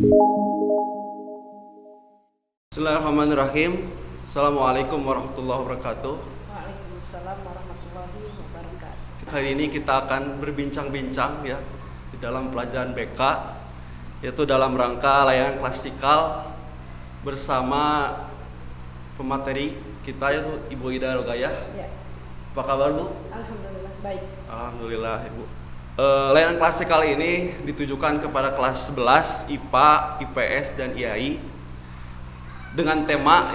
Bismillahirrahmanirrahim. Assalamualaikum warahmatullahi wabarakatuh. Waalaikumsalam warahmatullahi wabarakatuh. Kali ini kita akan berbincang-bincang ya di dalam pelajaran BK, yaitu dalam rangka layanan klasikal bersama pemateri kita yaitu Ibu Ida Rogayah. Ya. Apa kabar Bu? Alhamdulillah baik. Alhamdulillah Ibu. Layanan klasikal ini ditujukan kepada kelas 11 IPA, IPS dan IAI dengan tema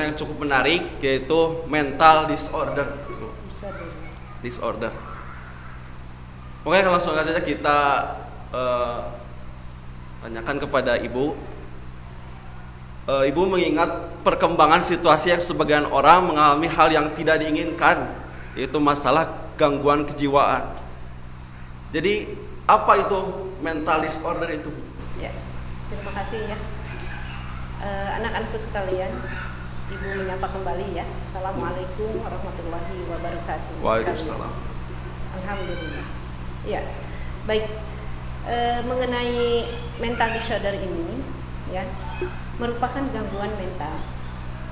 yang cukup menarik, yaitu mental disorder. Disorder. Oke, langsung saja kita tanyakan kepada Ibu. Ibu mengingat perkembangan situasi yang sebagian orang mengalami hal yang tidak diinginkan, yaitu masalah gangguan kejiwaan. Jadi apa itu mental disorder itu? Ya, terima kasih ya. Anak-anakku sekalian, Ibu menyapa kembali ya. Assalamualaikum warahmatullahi wabarakatuh. Waalaikumsalam. Alhamdulillah. Ya, baik. Mengenai mental disorder ini, ya, merupakan gangguan mental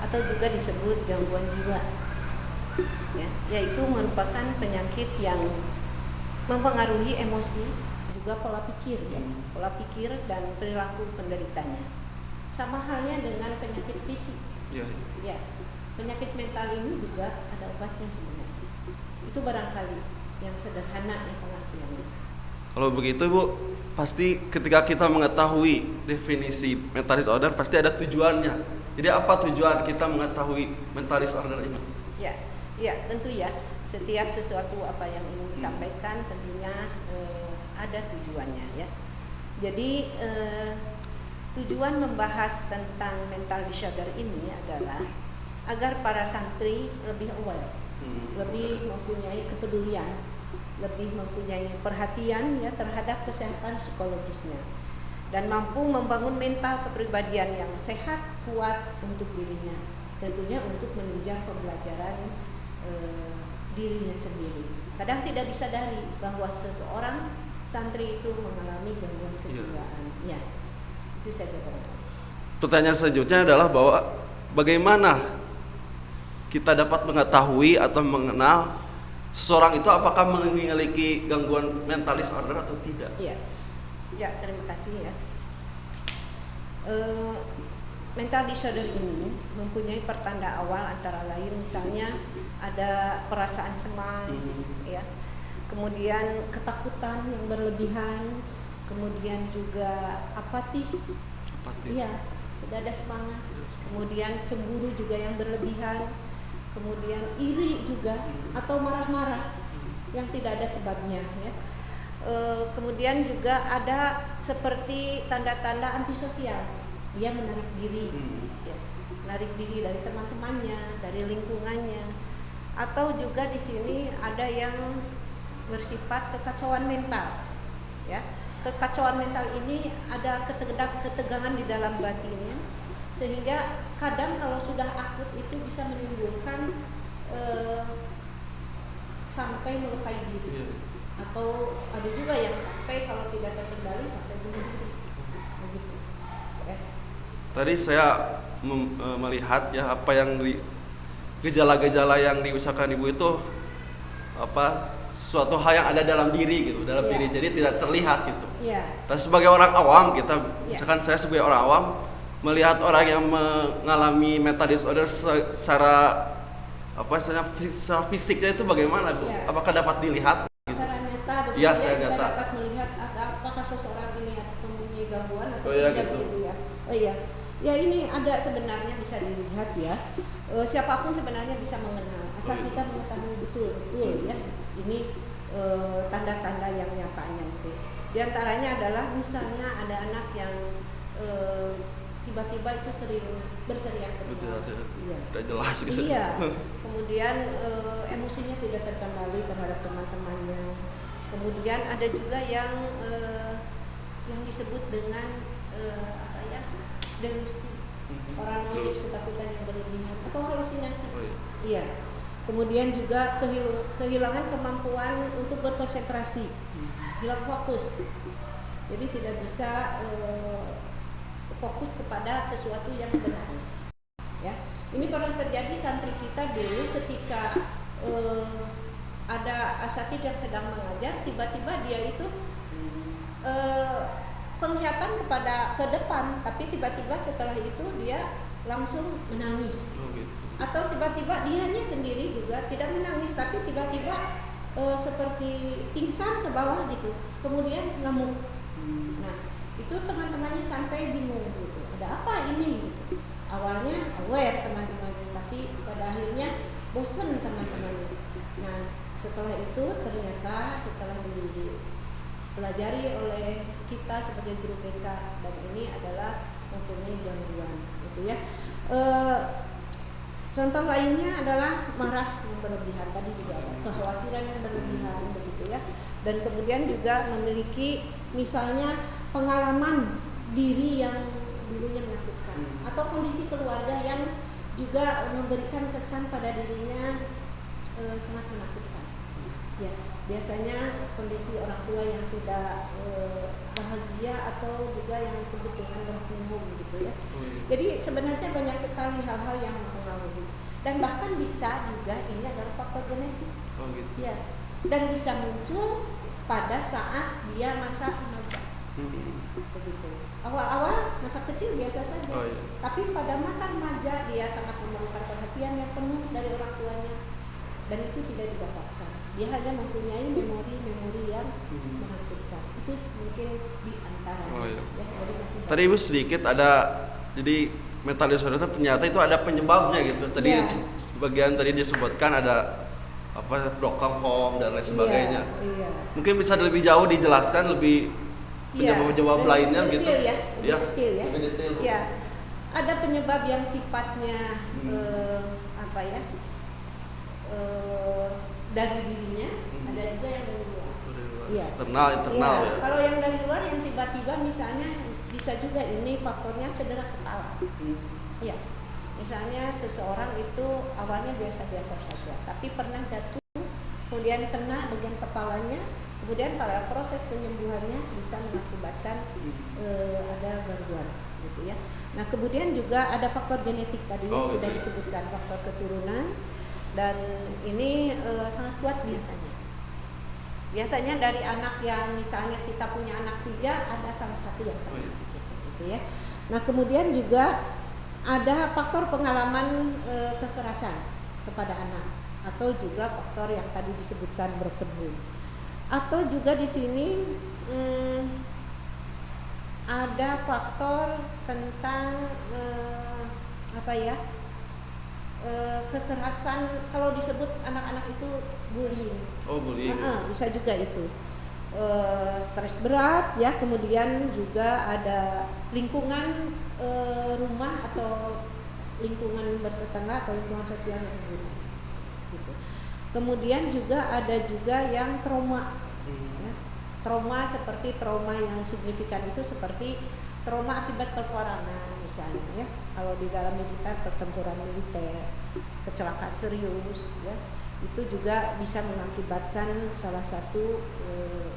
atau juga disebut gangguan jiwa. Ya, yaitu merupakan penyakit yang mempengaruhi emosi, juga pola pikir ya, pola pikir dan perilaku penderitanya. Sama halnya dengan penyakit fisik. Ya, penyakit mental ini juga ada obatnya sebenarnya. Itu barangkali yang sederhana ya pengertiannya. Kalau begitu Bu, pasti ketika kita mengetahui definisi mental disorder pasti ada tujuannya. Jadi apa tujuan kita mengetahui mental disorder ini? Ya, tentu ya. Setiap sesuatu apa yang ingin disampaikan tentunya ada tujuannya ya. Jadi tujuan membahas tentang mental disorder ini adalah agar para santri lebih aware, lebih mempunyai kepedulian, lebih mempunyai perhatian ya terhadap kesehatan psikologisnya, dan mampu membangun mental kepribadian yang sehat, kuat untuk dirinya, tentunya untuk menunjang pembelajaran dirinya sendiri. Kadang tidak disadari bahwa seseorang santri itu mengalami gangguan kejiwaan. Ya, itu saja barangkali. Pertanyaan selanjutnya adalah bahwa bagaimana kita dapat mengetahui atau mengenal seseorang itu apakah memiliki gangguan mental disorder atau tidak? Ya, terima kasih ya. Mental disorder ini mempunyai pertanda awal antara lain misalnya ada perasaan cemas, ya, kemudian ketakutan yang berlebihan, kemudian juga apatis. Ya, tidak ada semangat, kemudian cemburu juga yang berlebihan, kemudian iri juga atau marah-marah yang tidak ada sebabnya, ya. Kemudian juga ada seperti tanda-tanda antisosial, dia menarik diri, ya, menarik diri dari teman-temannya, dari lingkungannya, atau juga di sini ada yang bersifat kekacauan mental, ya. Kekacauan mental ini ada ketegangan di dalam batinnya, sehingga kadang kalau sudah akut itu bisa menimbulkan sampai melukai diri, atau ada juga yang sampai kalau tidak terkendali sampai bunuh diri, begitu. Tadi saya melihat ya apa yang gejala-gejala yang diusahakan Ibu itu apa suatu hal yang ada dalam diri gitu, dalam diri, jadi tidak terlihat gitu. Dan sebagai orang awam kita, misalkan saya sebagai orang awam melihat orang yang mengalami mental disorder secara secara fisiknya itu bagaimana Bu? Apakah dapat dilihat? Secara nyata betul ya, kita dapat melihat apakah seseorang ini mempunyai gangguan atau tidak gitu. begitu ya. Ya, ini ada sebenarnya bisa dilihat ya. Siapapun sebenarnya bisa mengenal asal kita mengetahui betul ya ini tanda-tanda yang nyatanya itu. Di antaranya adalah misalnya ada anak yang tiba-tiba itu sering berteriak-teriak. Tidak jelas gitu. Iya. Kemudian emosinya tidak terkendali terhadap teman-temannya. Kemudian ada juga yang disebut dengan delusi, paranoid, ketakutan yang berlebihan atau halusinasi. Iya. Kemudian juga kehilangan kemampuan untuk berkonsentrasi, hilang fokus. Jadi tidak bisa fokus kepada sesuatu yang sebenarnya. Ya, ini pernah terjadi santri kita dulu ketika ada asatid yang sedang mengajar, tiba-tiba dia itu penglihatan ke depan, tapi tiba-tiba setelah itu dia langsung menangis. Atau tiba-tiba dianya sendiri juga tidak menangis, tapi tiba-tiba seperti pingsan ke bawah gitu, kemudian ngamuk. Nah, itu teman-temannya sampai bingung gitu, ada apa ini gitu. Awalnya aware teman-temannya, tapi pada akhirnya bosen teman-temannya. Nah, setelah itu ternyata setelah dipelajari oleh kita sebagai guru BK, dan ini adalah mempunyai gangguan gitu ya. Contoh lainnya adalah marah yang berlebihan, tadi juga ada kekhawatiran yang berlebihan begitu ya. Dan kemudian juga memiliki misalnya pengalaman diri yang dulunya menakutkan, atau kondisi keluarga yang juga memberikan kesan pada dirinya sangat menakutkan. Ya, biasanya kondisi orang tua yang tidak bahagia, atau juga yang disebut dengan broken home gitu ya. Jadi sebenarnya banyak sekali hal-hal yang mempengaruhi, dan bahkan bisa juga ini adalah faktor genetik. Gitu. Ya, dan bisa muncul pada saat dia masa remaja. Begitu. Awal-awal masa kecil biasa saja, tapi pada masa remaja dia sangat memerlukan perhatian yang penuh dari orang tuanya, dan itu tidak didapatkan. Dia hanya mempunyai memori-memori yang menakutkan. Itu mungkin di antaranya. Ya, jadi masih tadi Ibu sedikit ada, jadi mental disorder ternyata itu ada penyebabnya gitu. Tadi sebagian tadi disebutkan ada apa, broken home dan lain sebagainya. Mungkin bisa lebih jauh dijelaskan, lebih penyebab lainnya gitu. Lebih detail. Ya, ada penyebab yang sifatnya dari dirinya, ada juga yang dari luar. Internal ya. Kalau yang dari luar yang tiba-tiba misalnya bisa juga ini faktornya cedera kepala. Ya, misalnya seseorang itu awalnya biasa-biasa saja, tapi pernah jatuh, kemudian kena bagian kepalanya, kemudian pada proses penyembuhannya bisa mengakibatkan ada gangguan gitu ya. Nah, kemudian juga ada faktor genetik tadi sudah disebutkan, faktor keturunan, dan ini sangat kuat biasanya. Biasanya dari anak yang misalnya kita punya anak 3, ada salah satu yang kena gitu ya. Nah, kemudian juga ada faktor pengalaman kekerasan kepada anak, atau juga faktor yang tadi disebutkan broken home. Atau juga di sini ada faktor tentang kekerasan, kalau disebut anak-anak itu bullying. Bullying. Bisa juga itu. Stres berat ya, kemudian juga ada lingkungan rumah atau lingkungan bertetangga atau lingkungan sosial yang buruk gitu. Kemudian juga ada juga yang trauma. Ya. Trauma seperti trauma yang signifikan itu seperti trauma akibat peperangan misalnya ya. Kalau di dalam militer, pertempuran militer, kecelakaan serius ya, itu juga bisa mengakibatkan salah satu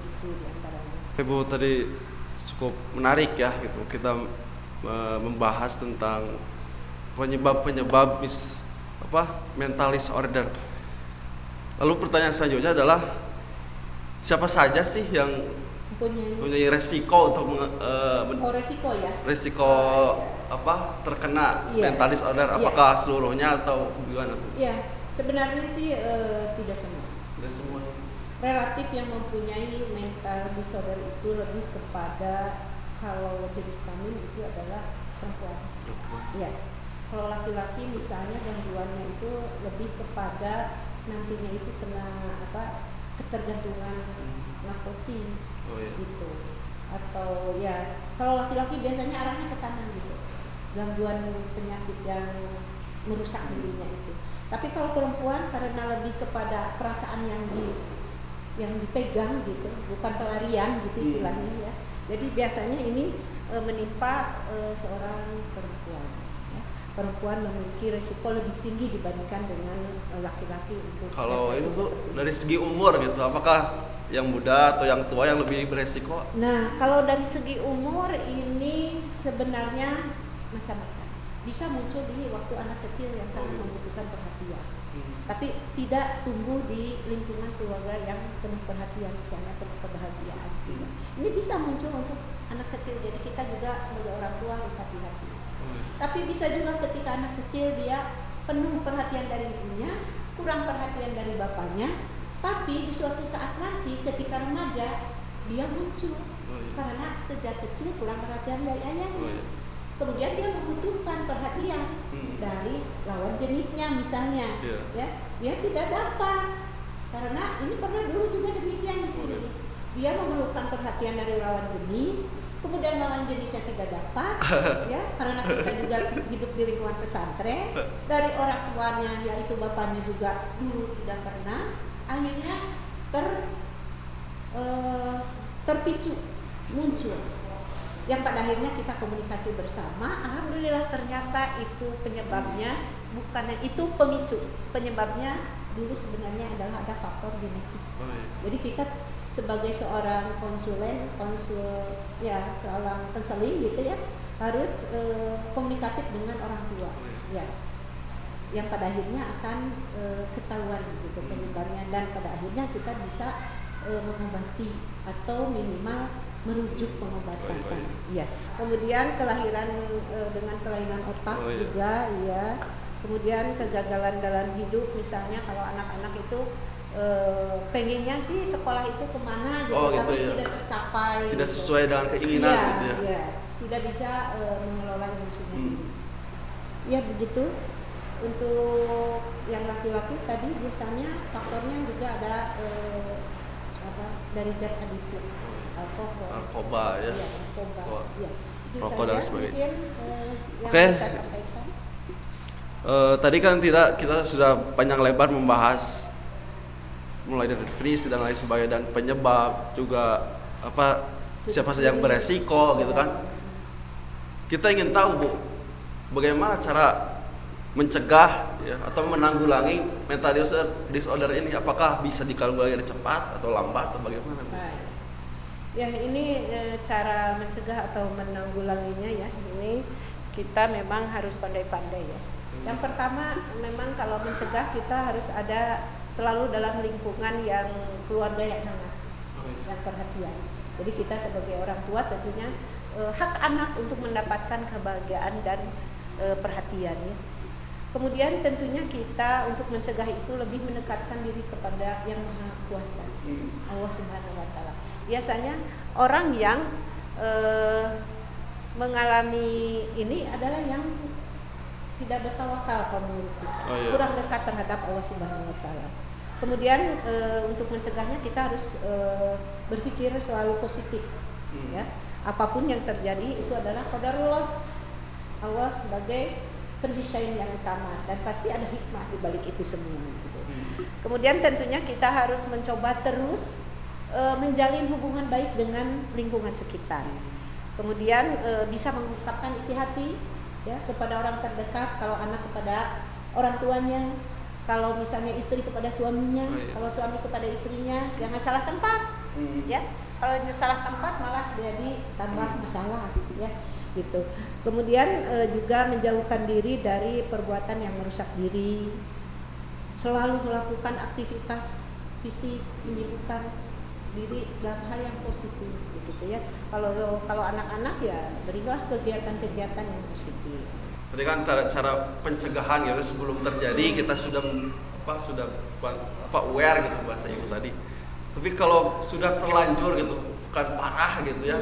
itu diantaranya. Ibu tadi cukup menarik ya gitu, kita membahas tentang penyebab mental disorder. Lalu pertanyaan selanjutnya adalah siapa saja sih yang mempunyai resiko untuk resiko terkena mental disorder, apakah seluruhnya atau gimana? Ya, sebenarnya sih tidak semua. Relatif yang mempunyai mental disorder itu lebih kepada, kalau jenis kelamin itu adalah perempuan. Ya, kalau laki-laki misalnya gangguannya itu lebih kepada nantinya itu kena ketergantungan narkotik gitu, atau ya kalau laki-laki biasanya arahnya ke sana gitu, gangguan penyakit yang merusak dirinya itu. Tapi kalau perempuan karena lebih kepada perasaan yang dipegang gitu, bukan pelarian gitu istilahnya ya. Jadi biasanya ini menimpa seorang perempuan ya. Perempuan memiliki risiko lebih tinggi dibandingkan dengan laki-laki untuk. Kalau itu dari segi umur gitu, apakah yang muda atau yang tua yang lebih beresiko? Nah, kalau dari segi umur ini sebenarnya macam-macam. Bisa muncul di waktu anak kecil yang sangat membutuhkan perhatian. Tapi tidak tumbuh di lingkungan keluarga yang penuh perhatian, misalnya penuh kebahagiaan. Tidak. Ini bisa muncul untuk anak kecil. Jadi kita juga sebagai orang tua harus hati-hati. Tapi bisa juga ketika anak kecil dia penuh perhatian dari ibunya, kurang perhatian dari bapaknya, tapi di suatu saat nanti ketika remaja dia muncul karena sejak kecil kurang perhatian dari ayahnya. Kemudian dia membutuhkan perhatian dari lawan jenisnya misalnya, ya dia tidak dapat karena ini pernah dulu juga demikian di sini. Dia memerlukan perhatian dari lawan jenis, kemudian lawan jenisnya tidak dapat, ya karena kita juga hidup di lingkungan pesantren, dari orang tuanya yaitu bapaknya juga dulu tidak pernah, akhirnya terpicu muncul. Yang pada akhirnya kita komunikasi bersama, alhamdulillah ternyata itu penyebabnya bukannya itu pemicu, penyebabnya dulu sebenarnya adalah ada faktor genetik. Jadi kita sebagai seorang seorang konseling gitu ya, harus komunikatif dengan orang tua, ya, yang pada akhirnya akan ketahuan gitu penyebabnya, dan pada akhirnya kita bisa mengobati atau minimal merujuk pengobatan. Ya. Kemudian kelahiran dengan kelainan otak juga, ya. Kemudian kegagalan dalam hidup, misalnya kalau anak-anak itu pengennya sih sekolah itu kemana gitu, tapi tidak tercapai. Tidak sesuai dengan keinginan gitu ya. Iya, tidak bisa mengelola emosinya diri. Ya begitu. Untuk yang laki-laki tadi biasanya faktornya juga ada dari zat aditif. Narkoba ya. Iya, narkoba. Ya. Itu Rokok dan saja mungkin yang bisa sampaikan. Tadi kan kita sudah panjang lebar membahas mulai dari definisi dan lain sebagainya, dan penyebab juga siapa saja yang beresiko gitu kan. Kita ingin tahu Bu, bagaimana cara mencegah ya atau menanggulangi mental disorder ini, apakah bisa ditanggulangi cepat atau lambat atau bagaimana Bu? Ya ini cara mencegah atau menanggulanginya ya, ini kita memang harus pandai-pandai ya. Yang pertama memang kalau mencegah kita harus ada selalu dalam lingkungan yang keluarga yang hangat, yang perhatian. Jadi kita sebagai orang tua tentunya hak anak untuk mendapatkan kebahagiaan dan perhatian ya. Kemudian tentunya kita untuk mencegah itu lebih mendekatkan diri kepada Yang Maha Kuasa, Allah Subhanahu wa taala. Biasanya orang yang mengalami ini adalah yang tidak bertawakal kalau menurut kita. Kurang dekat terhadap Allah Subhanahu wa taala. Kemudian untuk mencegahnya kita harus berpikir selalu positif ya. Apapun yang terjadi itu adalah qadarullah. Allah sebagai pendesain yang utama dan pasti ada hikmah di balik itu semua gitu. Kemudian tentunya kita harus mencoba terus menjalin hubungan baik dengan lingkungan sekitar. Kemudian bisa mengungkapkan isi hati ya kepada orang terdekat, kalau anak kepada orang tuanya, kalau misalnya istri kepada suaminya, kalau suami kepada istrinya, jangan salah tempat ya. Kalau salah tempat malah jadi tambah masalah ya gitu. Kemudian juga menjauhkan diri dari perbuatan yang merusak diri, selalu melakukan aktivitas fisik, menyibukkan diri dalam hal yang positif begitu ya. Kalau anak-anak ya berilah kegiatan-kegiatan yang positif. Tadi kan cara pencegahan gitu sebelum terjadi kita sudah aware gitu bahasa ibu tadi. Tapi kalau sudah terlanjur gitu, bukan parah gitu ya,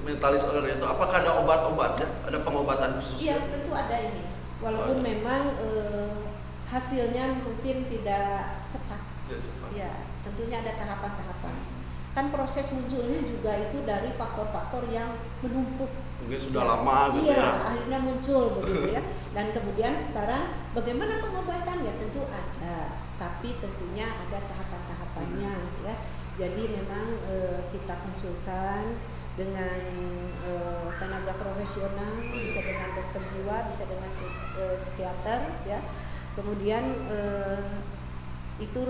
mental disorder itu, apakah ada obat-obatnya? Ada pengobatan khusus? Iya, tentu ada ini. Walaupun memang hasilnya mungkin tidak cepat. Ya, tentunya ada tahapan-tahapan. Kan proses munculnya juga itu dari faktor-faktor yang menumpuk. Mungkin sudah lama gitu ya. Akhirnya muncul begitu ya. Dan kemudian sekarang bagaimana pengobatan? Ya tentu ada, tapi tentunya ada tahapan-tahapannya ya. Jadi memang kita konsulkan dengan tenaga profesional, bisa dengan dokter jiwa, bisa dengan psikiater ya. Kemudian itu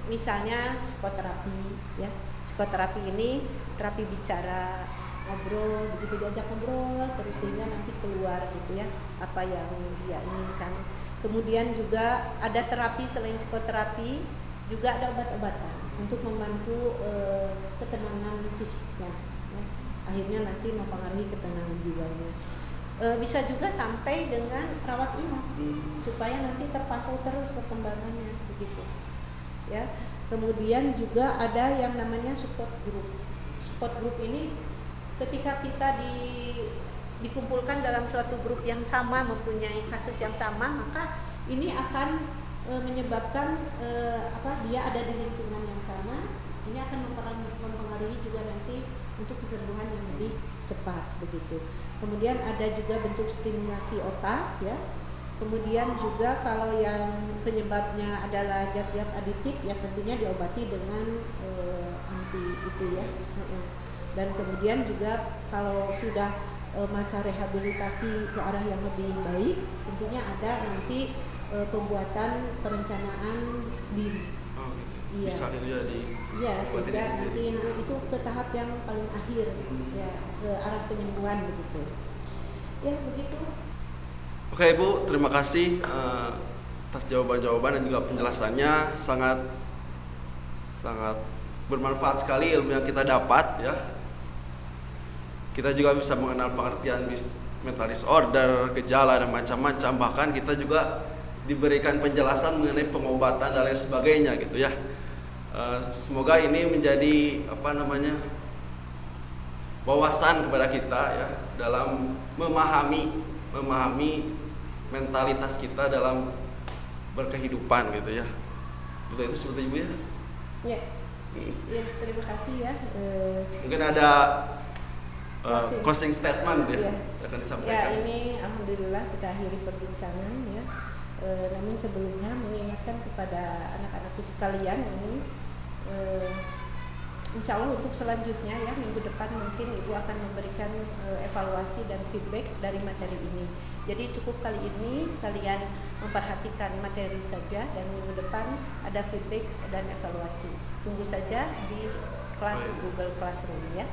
misalnya psikoterapi ya. Psikoterapi ini terapi bicara, ngobrol, begitu diajak ngobrol terus sehingga nanti keluar gitu ya apa yang dia inginkan. Kemudian juga ada terapi selain psikoterapi, juga ada obat-obatan untuk membantu ketenangan fisiknya ya. Akhirnya nanti mempengaruhi ketenangan jiwanya. Bisa juga sampai dengan rawat inap supaya nanti terpantau terus perkembangannya begitu ya. Kemudian juga ada yang namanya support group. Support group ini ketika kita dikumpulkan dalam suatu grup yang sama, mempunyai kasus yang sama, maka ini akan menyebabkan dia ada di lingkungan yang sama. Ini akan mempengaruhi juga nanti untuk kesembuhan yang lebih cepat begitu. Kemudian ada juga bentuk stimulasi otak ya. Kemudian juga kalau yang penyebabnya adalah zat-zat aditif ya tentunya diobati dengan anti itu ya. Dan kemudian juga kalau sudah masa rehabilitasi ke arah yang lebih baik, tentunya ada nanti pembuatan perencanaan diri. Oh gitu. Iya. Bisa itu jadi. Iya, sehingga nanti itu ke tahap yang paling akhir ya, ke arah penyembuhan begitu. Ya begitu. Oke Ibu, terima kasih atas jawaban-jawaban dan juga penjelasannya, sangat bermanfaat sekali ilmu yang kita dapat ya. Kita juga bisa mengenal pengertian mental disorder, gejala dan macam-macam. Bahkan kita juga diberikan penjelasan mengenai pengobatan dan lain sebagainya gitu ya. Semoga ini menjadi wawasan kepada kita ya dalam memahami mentalitas kita dalam berkehidupan gitu ya. Betul itu seperti Ibu ya? Ya. Ya, terima kasih ya. Mungkin ada closing statement ya akan disampaikan. Ya, ini alhamdulillah kita akhiri perbincangan ya. Namun sebelumnya mengingatkan kepada anak-anakku sekalian ini, insya Allah untuk selanjutnya ya minggu depan mungkin Ibu akan memberikan evaluasi dan feedback dari materi ini. Jadi cukup kali ini kalian memperhatikan materi saja dan minggu depan ada feedback dan evaluasi. Tunggu saja di kelas Google Classroom ya.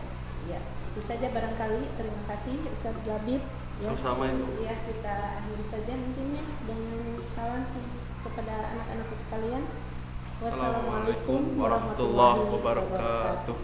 Ya, itu saja barangkali. Terima kasih Ustaz Labib. Ya. Sama-sama Ibu. Ya, kita akhiri saja mungkin ya dengan salam kepada anak-anakku sekalian. Wassalamualaikum warahmatullahi wabarakatuh.